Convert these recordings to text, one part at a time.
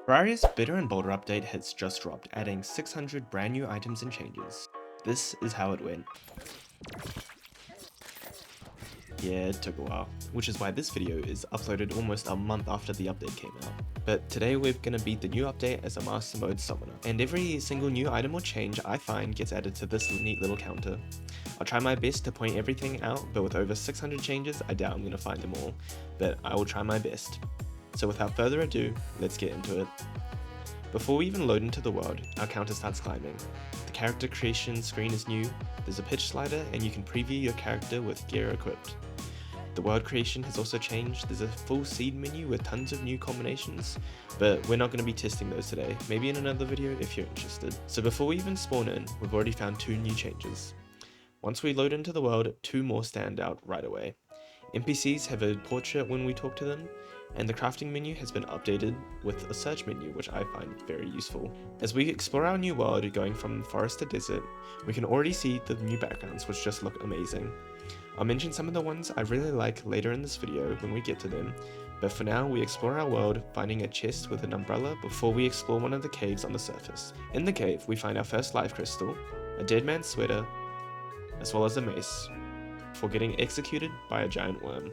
Terraria's Bitter and Bolder update has just dropped, adding 600 brand new items and changes. This is how it went. Yeah, it took a while, which is why this video is uploaded almost a month after the update came out. But today we're gonna beat the new update as a Mastermode summoner, and every single new item or change I find gets added to this neat little counter. I'll try my best to point everything out, but with over 600 changes, I doubt I'm gonna find them all, but I will try my best. So without further ado, let's get into it. Before we even load into the world, our counter starts climbing. The character creation screen is new, there's a pitch slider, and you can preview your character with gear equipped. The world creation has also changed, there's a full seed menu with tons of new combinations, but we're not going to be testing those today, maybe in another video if you're interested. So before we even spawn in, we've already found 2 new changes. Once we load into the world, 2 more stand out right away. NPCs have a portrait when we talk to them, and the crafting menu has been updated with a search menu, which I find very useful. As we explore our new world going from forest to desert, we can already see the new backgrounds which just look amazing. I'll mention some of the ones I really like later in this video when we get to them, but for now we explore our world, finding a chest with an umbrella before we explore one of the caves on the surface. In the cave we find our first life crystal, a dead man's sweater, as well as a mace, before getting executed by a giant worm.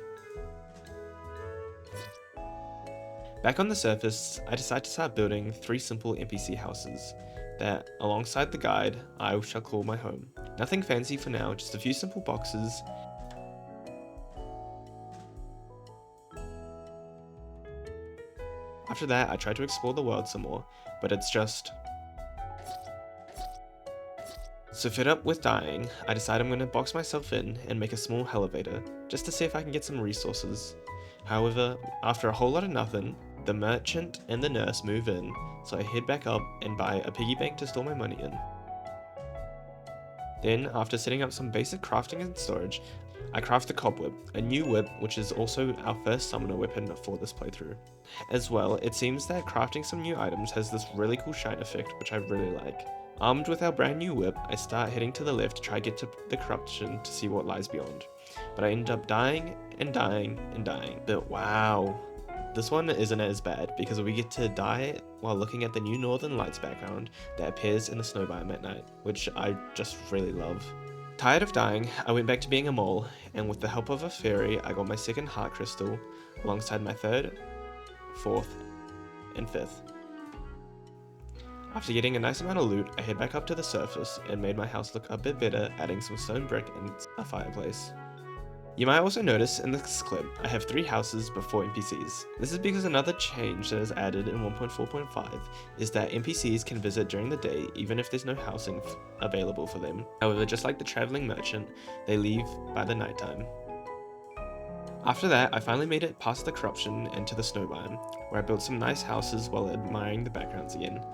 Back on the surface, I decide to start building 3 simple NPC houses that, alongside the guide, I shall call my home. Nothing fancy for now, just a few simple boxes. After that, I try to explore the world some more, but it's just... So fed up with dying, I decide I'm going to box myself in and make a small elevator, just to see if I can get some resources. However, after a whole lot of nothing, the merchant and the nurse move in, so I head back up and buy a piggy bank to store my money in. Then, after setting up some basic crafting and storage, I craft the cobweb, a new whip which is also our first summoner weapon for this playthrough. As well, it seems that crafting some new items has this really cool shine effect which I really like. Armed with our brand new whip, I start heading to the left to try to get to the corruption to see what lies beyond. But I end up dying and dying and dying. But wow, this one isn't as bad because we get to die while looking at the new Northern Lights background that appears in the snow biome at night, which I just really love. Tired of dying, I went back to being a mole, and with the help of a fairy, I got my second heart crystal, alongside my 3rd, 4th, and 5th. After getting a nice amount of loot, I head back up to the surface and made my house look a bit better, adding some stone brick and a fireplace. You might also notice in this clip, I have 3 houses but 4 NPCs. This is because another change that is added in 1.4.5 is that NPCs can visit during the day even if there's no housing available for them. However, just like the traveling merchant, they leave by the nighttime. After that, I finally made it past the corruption and to the snow biome, where I built some nice houses while admiring the backgrounds again.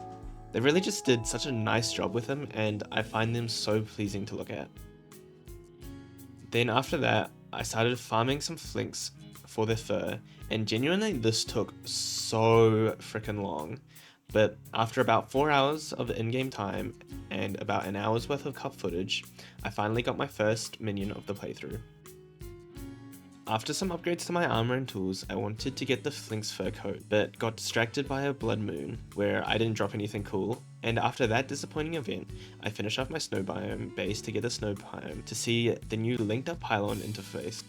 They really just did such a nice job with them, and I find them so pleasing to look at. Then after that, I started farming some flinks for their fur, and genuinely this took so freaking long. But after about 4 hours of in-game time and about an hour's worth of cup footage, I finally got my first minion of the playthrough. After some upgrades to my armor and tools, I wanted to get the Flink's fur coat, but got distracted by a blood moon, where I didn't drop anything cool, and after that disappointing event, I finished off my snow biome base to get a snow biome to see the new linked up pylon interface.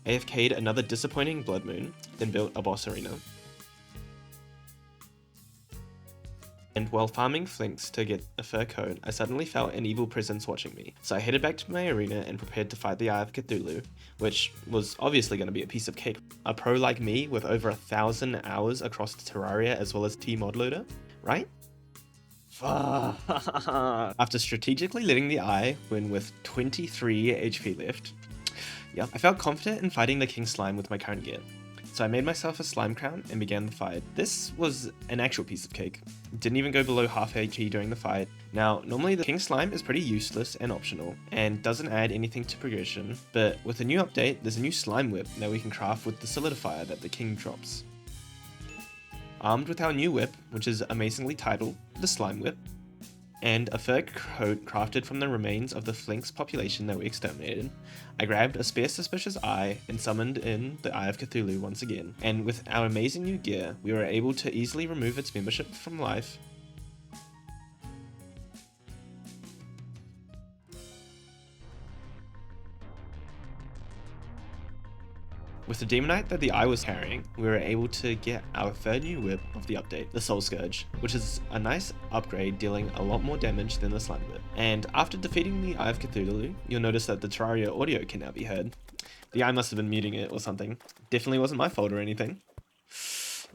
AFK'd another disappointing blood moon, then built a boss arena. And while farming flinks to get a fur coat, I suddenly felt an evil presence watching me. So I headed back to my arena and prepared to fight the Eye of Cthulhu, which was obviously going to be a piece of cake. A pro like me with over 1,000 hours across Terraria as well as T-Mod Loader, right? After strategically letting the Eye win with 23 HP left, yep, I felt confident in fighting the King Slime with my current gear. So I made myself a slime crown and began the fight. This was an actual piece of cake. Didn't even go below half HP during the fight. Now, normally the King Slime is pretty useless and optional, and doesn't add anything to progression, but with the new update, there's a new slime whip that we can craft with the solidifier that the King drops. Armed with our new whip, which is amazingly titled the Slime Whip, and a fur coat crafted from the remains of the Flinks population that we exterminated. I grabbed a spare suspicious eye and summoned in the Eye of Cthulhu once again, and with our amazing new gear, we were able to easily remove its membership from life. With the Demonite that the Eye was carrying, we were able to get our third new whip of the update, the Soul Scourge, which is a nice upgrade dealing a lot more damage than the Slime Whip. And after defeating the Eye of Cthulhu, you'll notice that the Terraria audio can now be heard. The Eye must have been muting it or something. Definitely wasn't my fault or anything.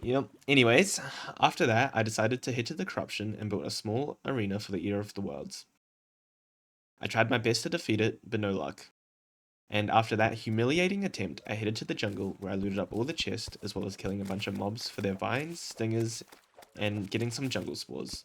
Yep. Anyways, after that, I decided to head to the Corruption and built a small arena for the Eater of the Worlds. I tried my best to defeat it, but no luck. And after that humiliating attempt, I headed to the jungle where I looted up all the chests, as well as killing a bunch of mobs for their vines, stingers, and getting some jungle spores,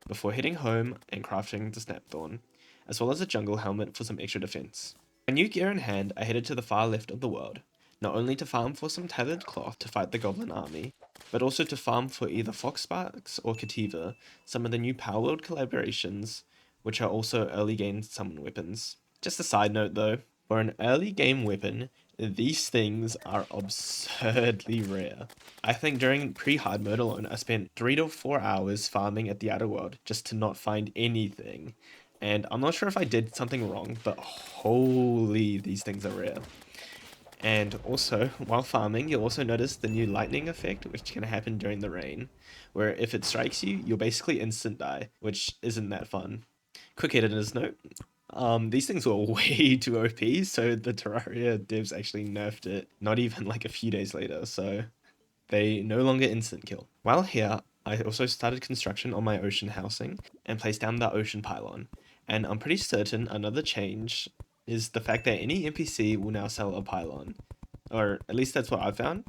before heading home and crafting the Snapthorn, as well as a jungle helmet for some extra defense. My new gear in hand, I headed to the far left of the world, not only to farm for some tethered cloth to fight the goblin army, but also to farm for either Foxsparks or Cativa, some of the new Power World collaborations, which are also early game summon weapons. Just a side note though, for an early game weapon, these things are absurdly rare. I think during pre-hard mode alone, I spent 3 to 4 hours farming at the outer world just to not find anything. And I'm not sure if I did something wrong, but holy, these things are rare. And also, while farming, you'll also notice the new lightning effect, which can happen during the rain, where if it strikes you, you'll basically instant die, which isn't that fun. Quick editor's note. These things were way too OP, so the Terraria devs actually nerfed it not even like a few days later, so they no longer instant kill. While here, I also started construction on my ocean housing and placed down the ocean pylon, and I'm pretty certain another change is the fact that any NPC will now sell a pylon, or at least that's what I found.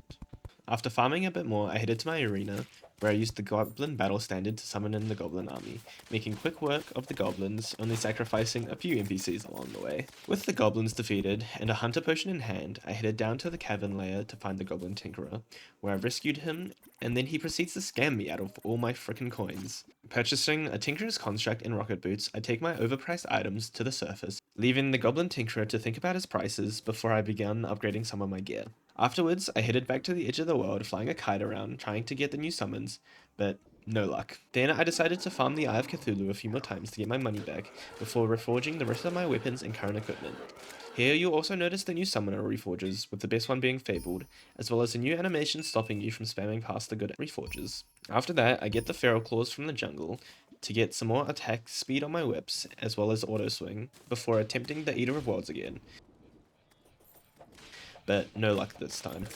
After farming a bit more, I headed to my arena, where I used the Goblin Battle Standard to summon in the Goblin army, making quick work of the goblins, only sacrificing a few NPCs along the way. With the goblins defeated, and a hunter potion in hand, I headed down to the cavern layer to find the Goblin Tinkerer, where I rescued him, and then he proceeds to scam me out of all my frickin' coins. Purchasing a Tinkerer's Construct and Rocket Boots, I take my overpriced items to the surface, leaving the Goblin Tinkerer to think about his prices before I began upgrading some of my gear. Afterwards, I headed back to the edge of the world, flying a kite around, trying to get the new summons, but no luck. Then I decided to farm the Eye of Cthulhu a few more times to get my money back, before reforging the rest of my weapons and current equipment. Here you'll also notice the new summoner reforges, with the best one being Fabled, as well as a new animation stopping you from spamming past the good reforges. After that, I get the Feral Claws from the jungle, to get some more attack speed on my whips, as well as auto swing, before attempting the Eater of Worlds again. But no luck this time.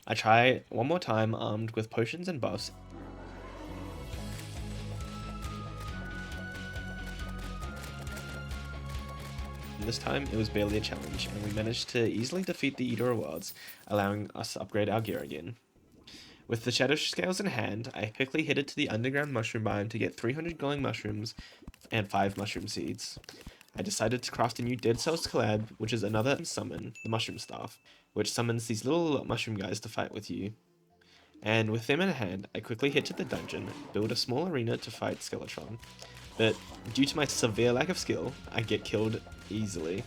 I try one more time armed with potions and buffs. And this time it was barely a challenge, and we managed to easily defeat the Eater of Worlds, allowing us to upgrade our gear again. With the Shadow Scales in hand, I quickly headed to the underground mushroom biome to get 300 glowing mushrooms and 5 mushroom seeds. I decided to craft a new Dead Cells collab, which is another summon, the Mushroom Staff, which summons these little mushroom guys to fight with you. And with them in hand, I quickly head to the dungeon, build a small arena to fight Skeletron. But due to my severe lack of skill, I get killed easily.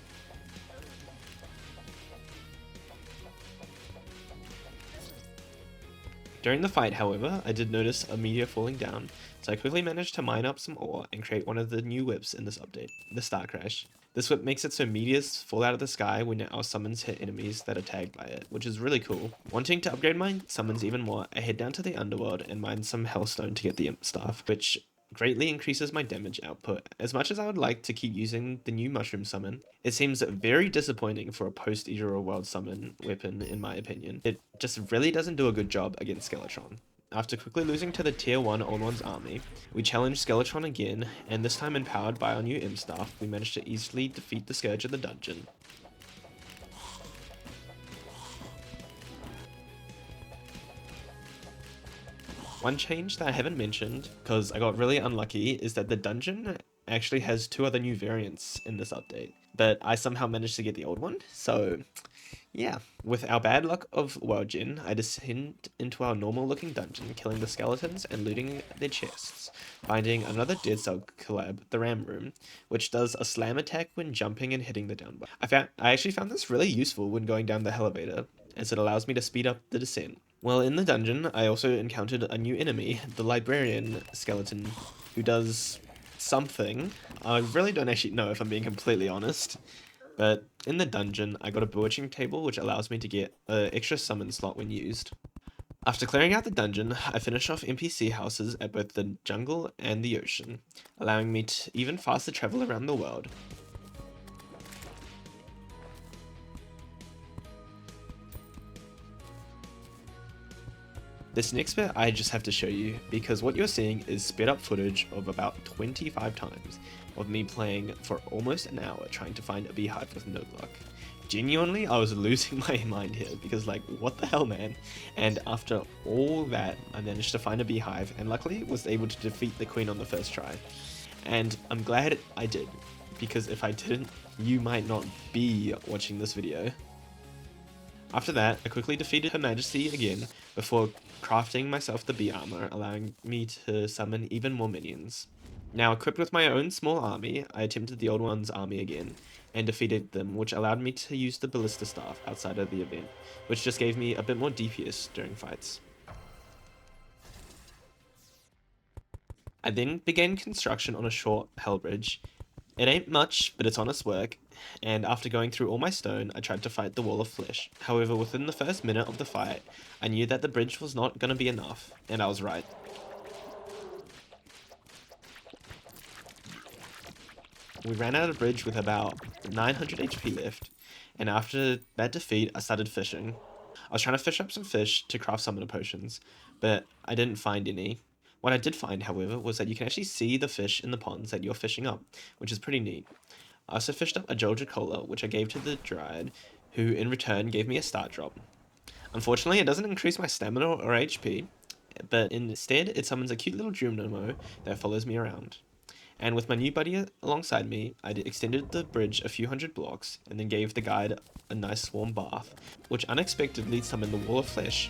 During the fight, however, I did notice a meteor falling down, so I quickly managed to mine up some ore and create one of the new whips in this update, the Star Crash. This whip makes it so meteors fall out of the sky when our summons hit enemies that are tagged by it, which is really cool. Wanting to upgrade my summons even more, I head down to the underworld and mine some Hellstone to get the Imp Staff, which greatly increases my damage output. As much as I would like to keep using the new mushroom summon, it seems very disappointing for a post-Eater of World summon weapon in my opinion. It just really doesn't do a good job against Skeletron. After quickly losing to the tier 1 Old One's army, we challenged Skeletron again, and this time empowered by our new Imp Staff, we managed to easily defeat the Scourge of the dungeon. One change that I haven't mentioned, because I got really unlucky, is that the dungeon actually has 2 other new variants in this update. but I somehow managed to get the old one, so yeah. With our bad luck of world gen, I descend into our normal looking dungeon, killing the skeletons and looting their chests, finding another Dead Cell collab, the Ram Room, which does a slam attack when jumping and hitting the down button. I actually found this really useful when going down the elevator, as it allows me to speed up the descent. Well, in the dungeon, I also encountered a new enemy, the Librarian skeleton, who does something. I really don't actually know, if I'm being completely honest. But in the dungeon, I got a bewitching table which allows me to get an extra summon slot when used. After clearing out the dungeon, I finished off NPC houses at both the jungle and the ocean, allowing me to even faster travel around the world. This next bit I just have to show you, because what you're seeing is sped up footage of about 25 times of me playing for almost an hour trying to find a beehive with no luck. Genuinely, I was losing my mind here, because like, what the hell, man? And after all that, I managed to find a beehive, and luckily was able to defeat the queen on the first try. And I'm glad I did, because if I didn't, you might not be watching this video. After that, I quickly defeated Her Majesty again, before crafting myself the bee armor, allowing me to summon even more minions. Now, equipped with my own small army, I attempted the old one's army again, and defeated them, which allowed me to use the ballista staff outside of the event, which just gave me a bit more DPS during fights. I then began construction on a short hell bridge. It ain't much, but it's honest work, and after going through all my stone, I tried to fight the wall of flesh. However, within the first minute of the fight, I knew that the bridge was not going to be enough, and I was right. We ran out of bridge with about 900 HP left, and after that defeat, I started fishing. I was trying to fish up some fish to craft summoner potions, but I didn't find any. What I did find, however, was that you can actually see the fish in the ponds that you're fishing up, which is pretty neat. I also fished up a Georgia Cola, which I gave to the Dryad, who in return gave me a start drop. Unfortunately, it doesn't increase my stamina or HP, but instead it summons a cute little Drumnomo that follows me around. And with my new buddy alongside me, I extended the bridge a few hundred blocks, and then gave the guide a nice warm bath, which unexpectedly summoned the wall of flesh.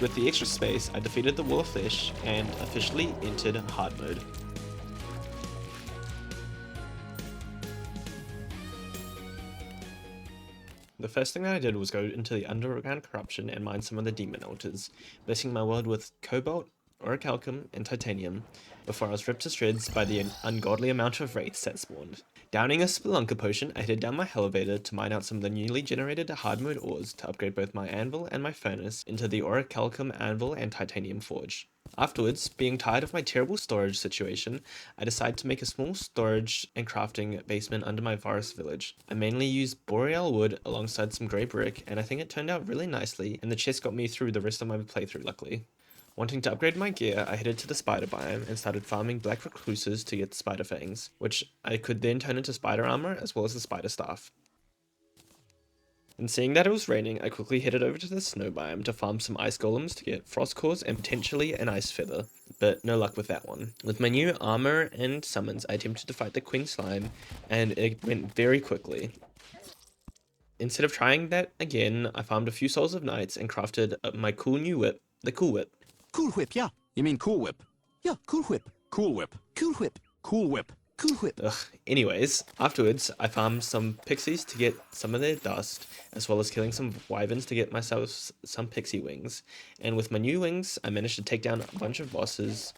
With the extra space, I defeated the wall of flesh and officially entered hard mode. The first thing that I did was go into the underground corruption and mine some of the demon altars, blessing my world with cobalt, orichalcum, and titanium, before I was ripped to shreds by the ungodly amount of wraiths that spawned. Downing a Spelunker potion, I headed down my elevator to mine out some of the newly generated hard mode ores to upgrade both my anvil and my furnace into the orichalcum anvil and titanium forge. Afterwards, being tired of my terrible storage situation, I decided to make a small storage and crafting basement under my forest village. I mainly used boreal wood alongside some grey brick, and I think it turned out really nicely, and the chest got me through the rest of my playthrough luckily. Wanting to upgrade my gear, I headed to the spider biome and started farming black recluses to get spider fangs, which I could then turn into spider armor as well as the spider staff. And seeing that it was raining, I quickly headed over to the snow biome to farm some ice golems to get frost cores and potentially an ice feather, but no luck with that one. With my new armor and summons, I attempted to fight the queen slime, and it went very quickly. Instead of trying that again, I farmed a few souls of knights and crafted my cool new whip, the Cool Whip. Cool Whip, yeah. You mean Cool Whip? Yeah, Cool Whip. Cool Whip. Cool Whip. Cool Whip. Ugh. Anyways, afterwards, I farmed some pixies to get some of their dust, as well as killing some wyverns to get myself some pixie wings. And with my new wings, I managed to take down a bunch of bosses,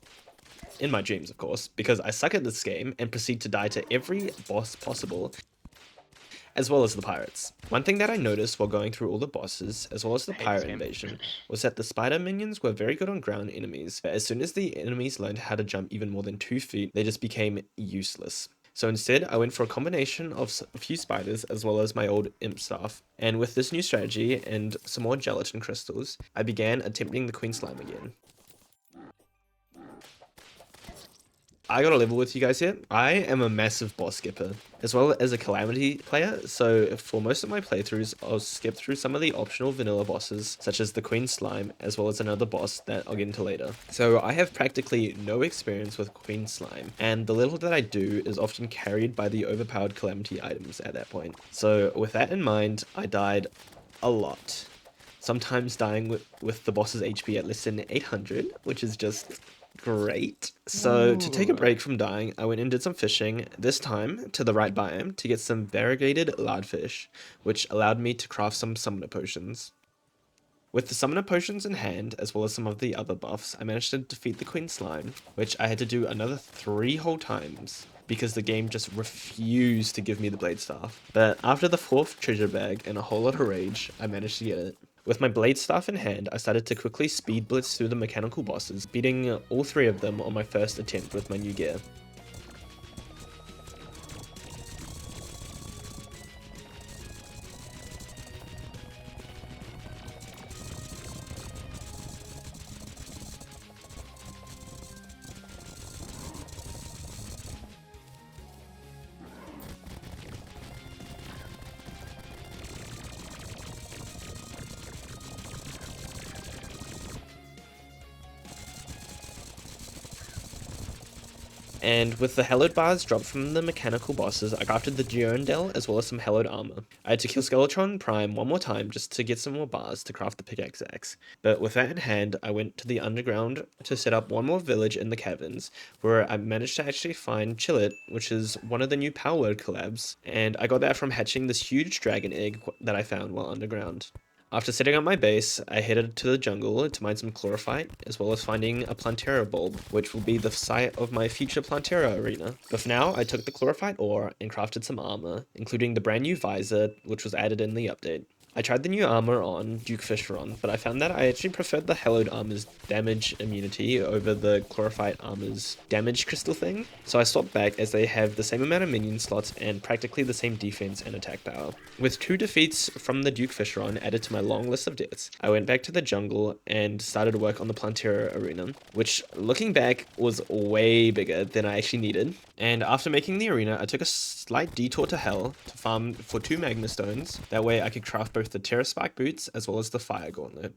in my dreams of course, because I suck at this game and proceed to die to every boss possible, as well as the pirates. One thing that I noticed while going through all the bosses, as well as the pirate invasion, was that the spider minions were very good on ground enemies, but as soon as the enemies learned how to jump even more than 2 feet, they just became useless. So instead, I went for a combination of a few spiders as well as my old imp staff, and with this new strategy and some more gelatin crystals, I began attempting the queen slime again. I got a level with you guys here. I am a massive boss skipper, as well as a calamity player, so for most of my playthroughs, I'll skip through some of the optional vanilla bosses, such as the Queen Slime, as well as another boss that I'll get into later. So I have practically no experience with Queen Slime, and the little that I do is often carried by the overpowered calamity items at that point. So with that in mind, I died a lot. Sometimes dying with the boss's HP at less than 800, which is just great. So to take a break from dying, I went and did some fishing, this time to the right biome, to get some variegated lardfish, which allowed me to craft some summoner potions. With the summoner potions in hand, as well as some of the other buffs, I managed to defeat the Queen Slime, which I had to do another 3 whole times, because the game just refused to give me the blade staff. But after the 4th treasure bag and a whole lot of rage, I managed to get it. With my blade staff in hand, I started to quickly speed blitz through the mechanical bosses, beating all 3 of them on my first attempt with my new gear. And with the hallowed bars dropped from the mechanical bosses, I crafted the Geondel as well as some hallowed armor. I had to kill Skeletron Prime one more time just to get some more bars to craft the pickaxe axe. But with that in hand, I went to the underground to set up one more village in the caverns, where I managed to actually find Chillet, which is one of the new Power Word collabs, and I got that from hatching this huge dragon egg that I found while underground. After setting up my base, I headed to the jungle to mine some chlorophyte, as well as finding a Plantera bulb, which will be the site of my future Plantera arena. But for now, I took the chlorophyte ore and crafted some armor, including the brand new visor, which was added in the update. I tried the new armor on Duke Fisheron, but I found that I actually preferred the hallowed armor's damage immunity over the chlorophyte armor's damage crystal thing, so I swapped back as they have the same amount of minion slots and practically the same defense and attack power. With 2 defeats from the Duke Fisheron added to my long list of deaths, I went back to the jungle and started work on the Plantera arena, which, looking back, was way bigger than I actually needed. And after making the arena, I took a slight detour to hell to farm for 2 magma stones, that way I could craft both the Terra Spike boots as well as the fire gauntlet.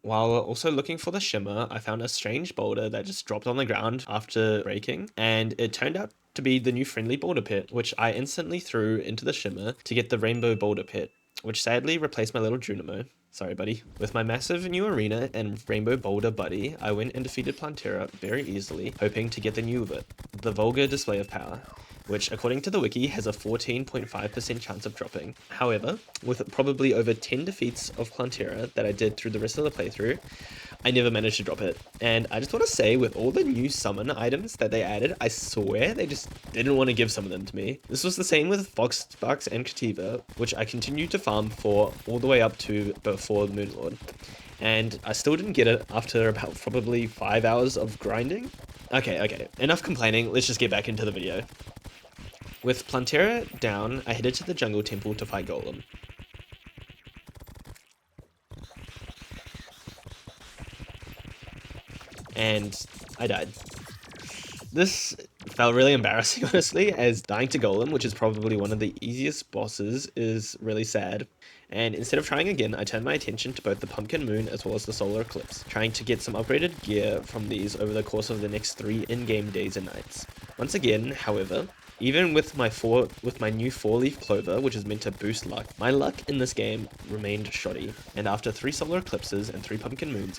While also looking for the shimmer, I found a strange boulder that just dropped on the ground after breaking, and it turned out to be the new friendly boulder pit, which I instantly threw into the shimmer to get the rainbow boulder pit, which sadly replaced my little Junimo. Sorry, buddy. With my massive new arena and rainbow boulder buddy, I went and defeated Plantera very easily, hoping to get the new bit, the vulgar display of power, which according to the wiki has a 14.5% chance of dropping. However, with probably over 10 defeats of Plantera that I did through the rest of the playthrough, I never managed to drop it. And I just want to say, with all the new summon items that they added, I swear they just didn't want to give some of them to me. This was the same with Fox Sparks and Kativa, which I continued to farm for all the way up to before Moonlord. And I still didn't get it after about probably 5 hours of grinding. Okay, enough complaining, let's just get back into the video. With Plantera down, I headed to the jungle temple to fight Golem. And I died. This felt really embarrassing, honestly, as dying to Golem, which is probably one of the easiest bosses, is really sad. And instead of trying again, I turned my attention to both the Pumpkin Moon as well as the Solar Eclipse, trying to get some upgraded gear from these over the course of the next 3 in-game days and nights. Once again, however, even with my new 4-leaf clover, which is meant to boost luck, my luck in this game remained shoddy, and after 3 solar eclipses and 3 pumpkin moons,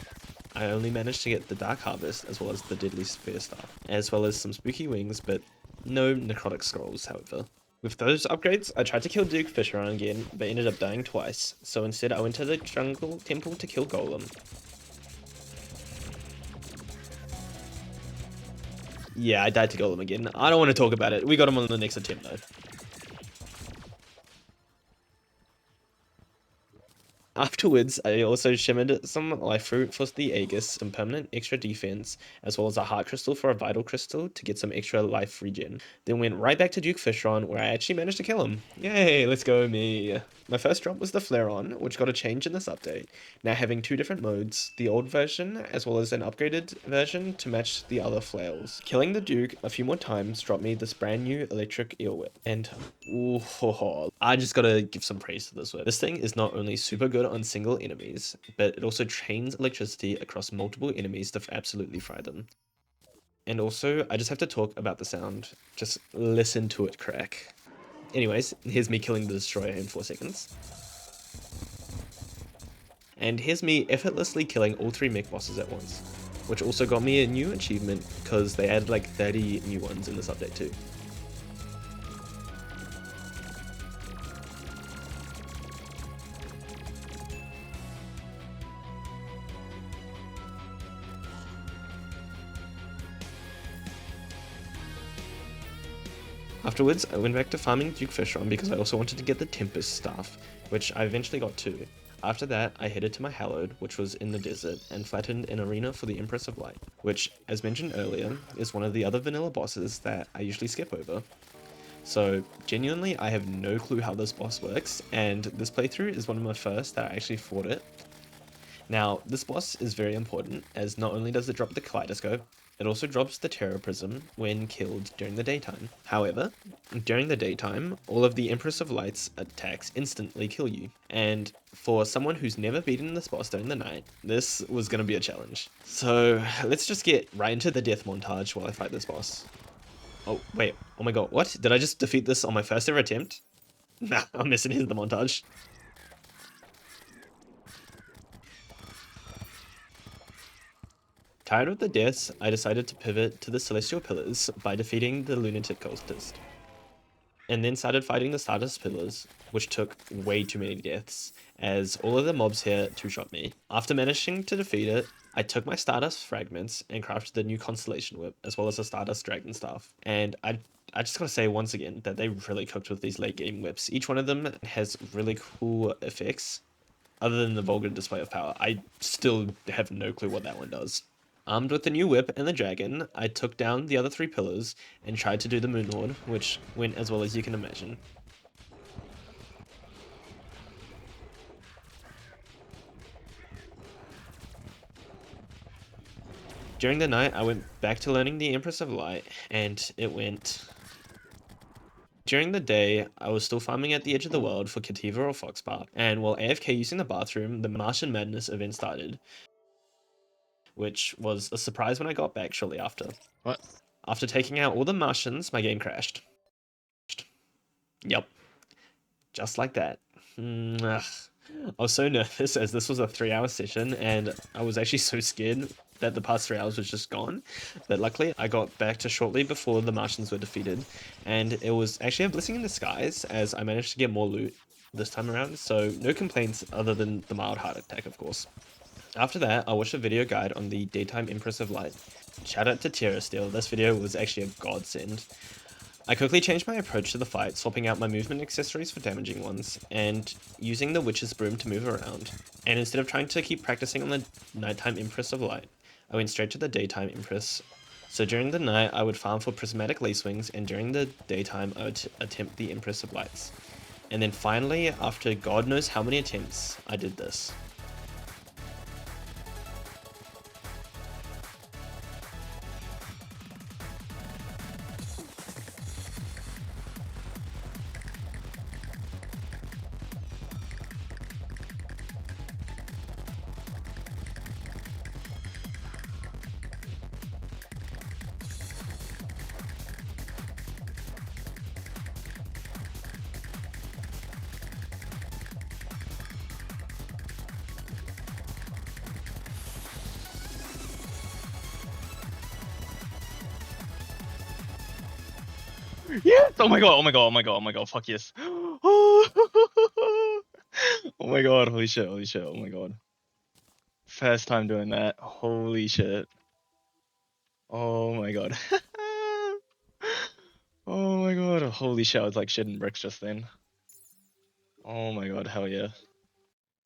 I only managed to get the Dark Harvest as well as the Deadly Spear Staff, as well as some spooky wings, but No necrotic scrolls, however. With those upgrades, I tried to kill Duke Fisheron again, but ended up dying twice, so instead I went to the jungle temple to kill Golem. Yeah, I died to Golem again. I don't want to talk about it. We got him on the next attempt though. Afterwards, I also shimmered some life fruit for the Aegis, some permanent extra defense, as well as a heart crystal for a vital crystal to get some extra life regen. Then went right back to Duke Fishron, where I actually managed to kill him. Yay, let's go me. My first drop was the Flare-On, which got a change in this update, now having two different modes, the old version as well as an upgraded version to match the other flails. Killing the Duke a few more times dropped me this brand new electric eel whip, and ooh, I just gotta give some praise to this whip. This thing is not only super good on single enemies, but it also trains electricity across multiple enemies to absolutely fry them. And also, I just have to talk about the sound. Just listen to it crack. Anyways, here's me killing the destroyer in 4 seconds. And here's me effortlessly killing all 3 mech bosses at once, which also got me a new achievement because they added like 30 new ones in this update too. Afterwards, I went back to farming Duke Fishron because I also wanted to get the Tempest staff, which I eventually got too. After that, I headed to my Hallowed, which was in the desert, and flattened an arena for the Empress of Light, which, as mentioned earlier, is one of the other vanilla bosses that I usually skip over. So, genuinely, I have no clue how this boss works, and this playthrough is one of my first that I actually fought it. Now, this boss is very important, as not only does it drop the Kaleidoscope, it also drops the Terror Prism when killed during the daytime. However, during the daytime, all of the Empress of Light's attacks instantly kill you. And for someone who's never beaten this boss during the night, this was going to be a challenge. So let's just get right into the death montage while I fight this boss. Oh, wait. Oh my god, what? Did I just defeat this on my first ever attempt? Nah, I'm missing the montage. Tired of the deaths, I decided to pivot to the Celestial Pillars by defeating the Lunatic Cultist. And then started fighting the Stardust Pillars, which took way too many deaths, as all of the mobs here two-shot me. After managing to defeat it, I took my Stardust Fragments and crafted the new Constellation Whip, as well as a Stardust Dragon Staff. And I just gotta say once again that they really cooked with these late game whips. Each one of them has really cool effects. Other than the vulgar display of power, I still have no clue what that one does. Armed with the new whip and the dragon, I took down the other 3 pillars and tried to do the Moon Lord, which went as well as you can imagine. During the night, I went back to learning the Empress of Light, and it went... During the day, I was still farming at the edge of the world for Cativa or Foxbark, and while AFK using the bathroom, the Martian Madness event started, which was a surprise when I got back shortly after. What? After taking out all the Martians, my game crashed. Yep. Just like that. I was so nervous as this was a 3-hour session and I was actually so scared that the past 3 hours was just gone. But luckily I got back to shortly before the Martians were defeated. And it was actually a blessing in disguise as I managed to get more loot this time around. So no complaints other than the mild heart attack, of course. After that, I watched a video guide on the Daytime Empress of Light. Shout out to Tierra Steel, this video was actually a godsend. I quickly changed my approach to the fight, swapping out my movement accessories for damaging ones, and using the Witch's Broom to move around. And instead of trying to keep practicing on the Nighttime Empress of Light, I went straight to the Daytime Empress. So during the night, I would farm for Prismatic Lacewings, and during the daytime, I would attempt the Empress of Lights. And then finally, after God knows how many attempts, I did this. Yes! Oh my god, oh my god, oh my god, oh my god, fuck yes. Oh my god, holy shit, oh my god. First time doing that, holy shit. Oh my god. Oh my god, holy shit, I was like shitting bricks just then. Oh my god, hell yeah.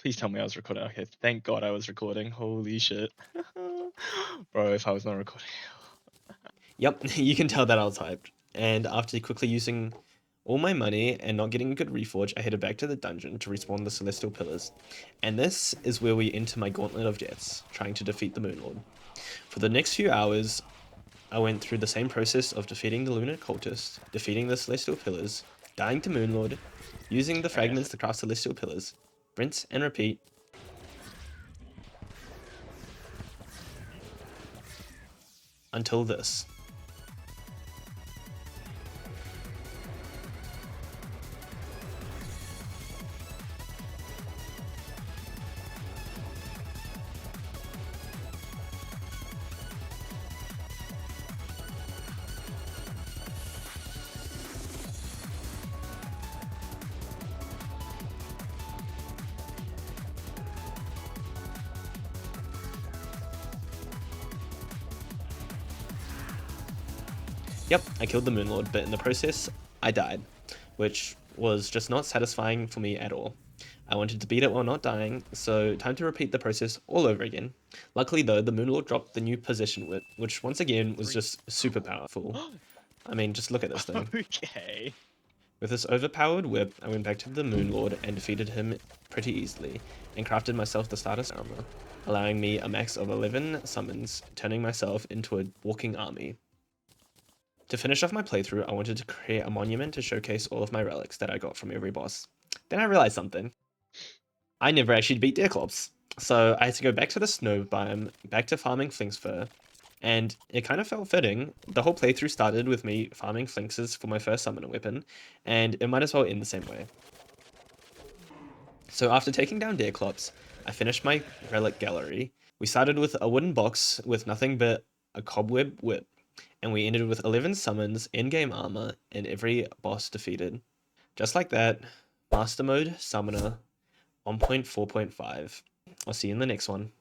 Please tell me I was recording. Okay, thank god I was recording. Holy shit. Bro, if I was not recording. Yep, you can tell that I was hyped. And after quickly using all my money and not getting a good reforge, I headed back to the dungeon to respawn the Celestial Pillars. And this is where we enter my gauntlet of deaths, trying to defeat the Moonlord. For the next few hours, I went through the same process of defeating the Lunar Cultist, defeating the Celestial Pillars, dying to Moonlord, using the fragments to craft Celestial Pillars, rinse and repeat, until this. Yep, I killed the Moonlord, but in the process, I died, which was just not satisfying for me at all. I wanted to beat it while not dying, so time to repeat the process all over again. Luckily though, the Moonlord dropped the new possession whip, which once again was just super powerful. I mean, just look at this thing. Okay. With this overpowered whip, I went back to the Moonlord and defeated him pretty easily, and crafted myself the starter's armor, allowing me a max of 11 summons, turning myself into a walking army. To finish off my playthrough, I wanted to create a monument to showcase all of my relics that I got from every boss. Then I realized something. I never actually beat Deerclops, so I had to go back to the snow biome, back to farming Flinx fur, and it kind of felt fitting. The whole playthrough started with me farming Flinxes for my first summoner weapon, and it might as well end the same way. So after taking down Deerclops, I finished my relic gallery. We started with a wooden box with nothing but a cobweb whip, and we ended with 11 summons, in-game armor, and every boss defeated. Just like that, Master Mode Summoner 1.4.5. I'll see you in the next one.